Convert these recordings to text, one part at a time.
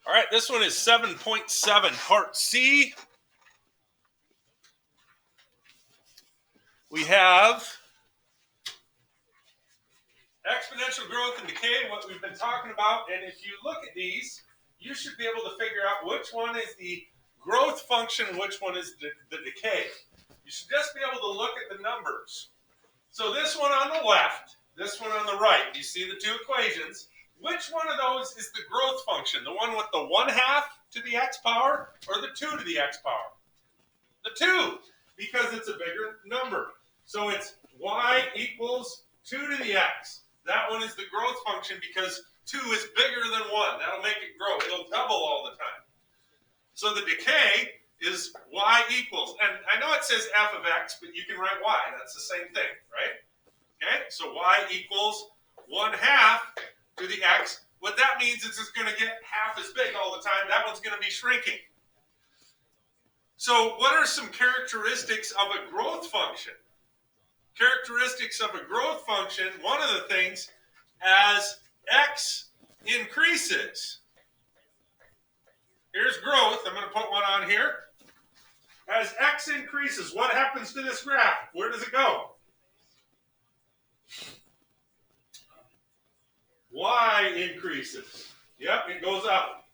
All right, this one is 7.7, part C. We have exponential growth and decay, what we've been talking about. And if you look at these, you should be able to figure out which one is the growth function and which one is the decay. You should just be able to look at the numbers. So this one on the left, this one on the right, you see the two equations. Which one of those is the growth function? The one with the 1/2 to the x power or the 2 to the x power? The 2, because it's a bigger number. So it's y equals 2 to the x. That one is the growth function because 2 is bigger than 1. That'll make it grow. It'll double all the time. So the decay is y equals, and I know it says f of x, but you can write y. That's the same thing, right? Okay, so y equals 1/2 to the x. What that means is it's going to get half as big all the time. That one's going to be shrinking. So what are some characteristics of a growth function? Characteristics of a growth function, one of the things, as x increases. Here's growth. I'm going to put one on here. As x increases, what happens to this graph? Where does it go? Y increases. Yep, it goes up.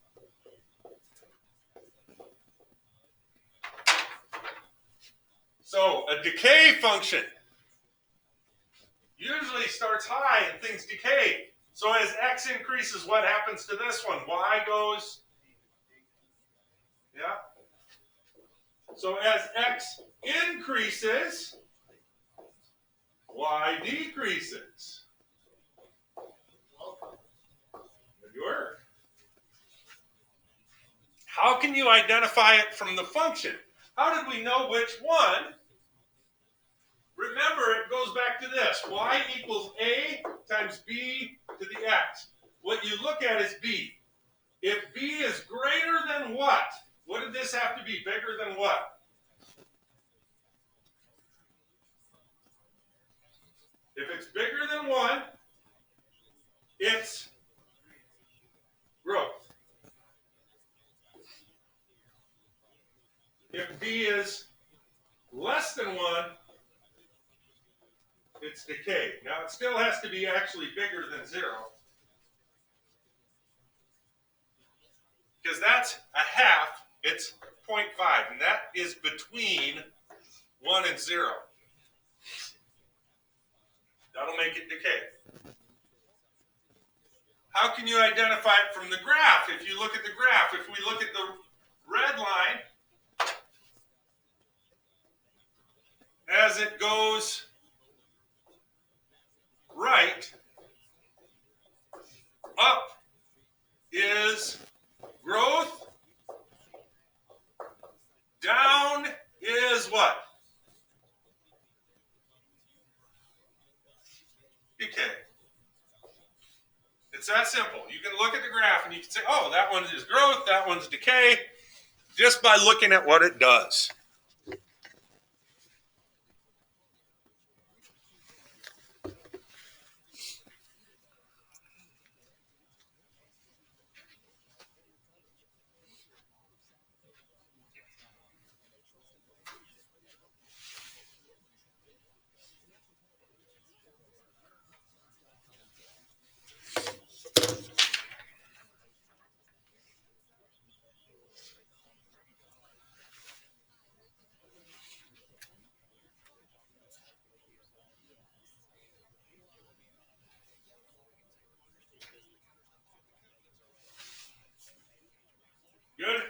So a decay function usually starts high and things decay. So as x increases, what happens to this one? Y goes, yeah. So as x increases, y decreases. Good work. How can you identify it from the function? How did we know which one? Remember, it goes back to this. Y equals a times b to the x. What you look at is b. If b is greater than what? What did this have to be? Bigger than what? If it's bigger than 1, it's growth. If b is less than 1, it's decay. Now, it still has to be actually bigger than 0. Because that's a half, it's 0.5, and that is between 1 and 0. That'll make it decay. How can you identify it from the graph? If you look at the graph, if we look at the red line, as it goes right, up is growth, down is what? Decay. It's that simple. You can look at the graph and you can say, oh, that one is growth, that one's decay, just by looking at what it does. Good?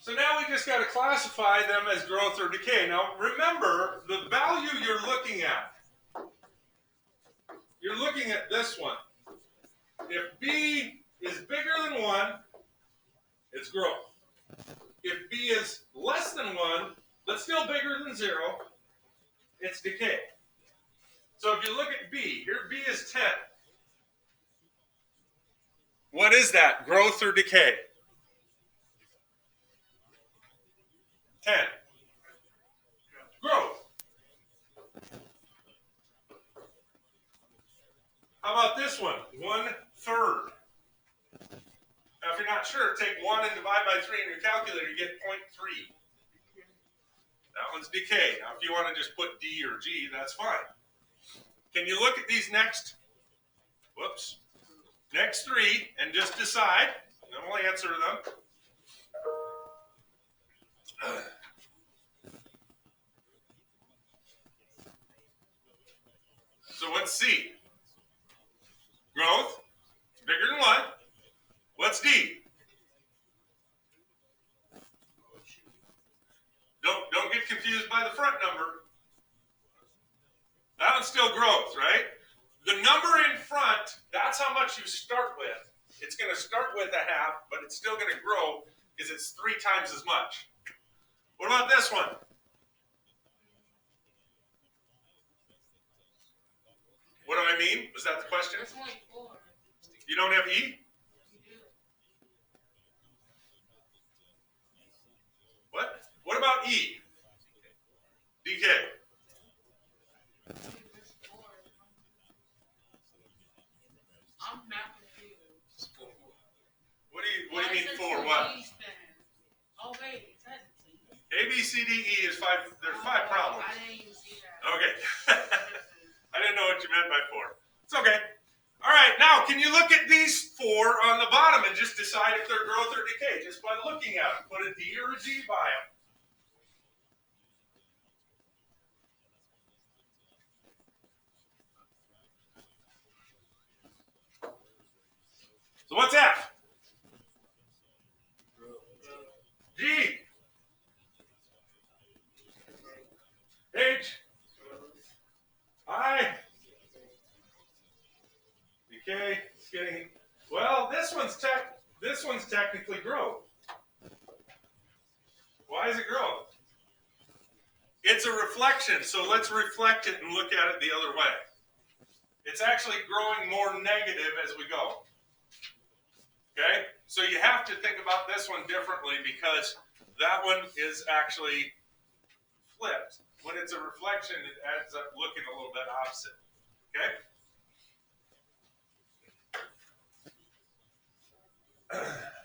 So now we just got to classify them as growth or decay. Now remember, the value you're looking at this one. If b is bigger than 1, it's growth. If b is less than 1, but still bigger than 0, it's decay. So if you look at b, here b is 10. What is that, growth or decay? 10. Growth. How about this one? 1/3. Now, if you're not sure, take 1 and divide by 3 in your calculator, you get 0.3. That one's decay. Now, if you want to just put D or G, that's fine. Can you look at these next, next 3 and just decide? And then we'll answer them. So what's C? Growth. It's bigger than 1. What's D? Don't get confused by the front number. That one's still growth, right? The number in front, that's how much you start with. It's going to start with 1/2, but it's still going to grow because it's 3 times as much. What about this one? What do I mean? Was that the question? It's only 4. You don't have E? You do. What? What about E? Decay. There's 4. I'm not confused. What do you mean for what? Oh wait, it says A, B, C, D, E is 5. There's 5 problems. I didn't even see that. Okay. I didn't know what you meant by 4. It's okay. All right. Now, can you look at these 4 on the bottom and just decide if they're growth or decay just by looking at them? Put a D or a G by them. So what's F? G. H. I. Decay. It's getting, well, this one's technically growth. Why is it growth? It's a reflection, so let's reflect it and look at it the other way. It's actually growing more negative as we go. Okay? So you have to think about this one differently because that one is actually flipped. When it's a reflection, it ends up looking a little bit opposite. Okay?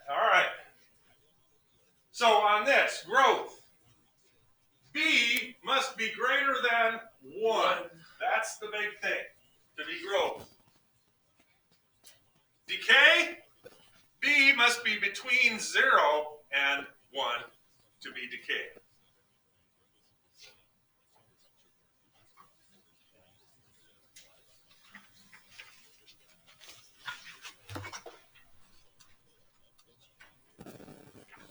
All right. So on this, growth. B must be greater than 1. That's the big thing, to be growth. Decay, B must be between 0 and 1 to be decay.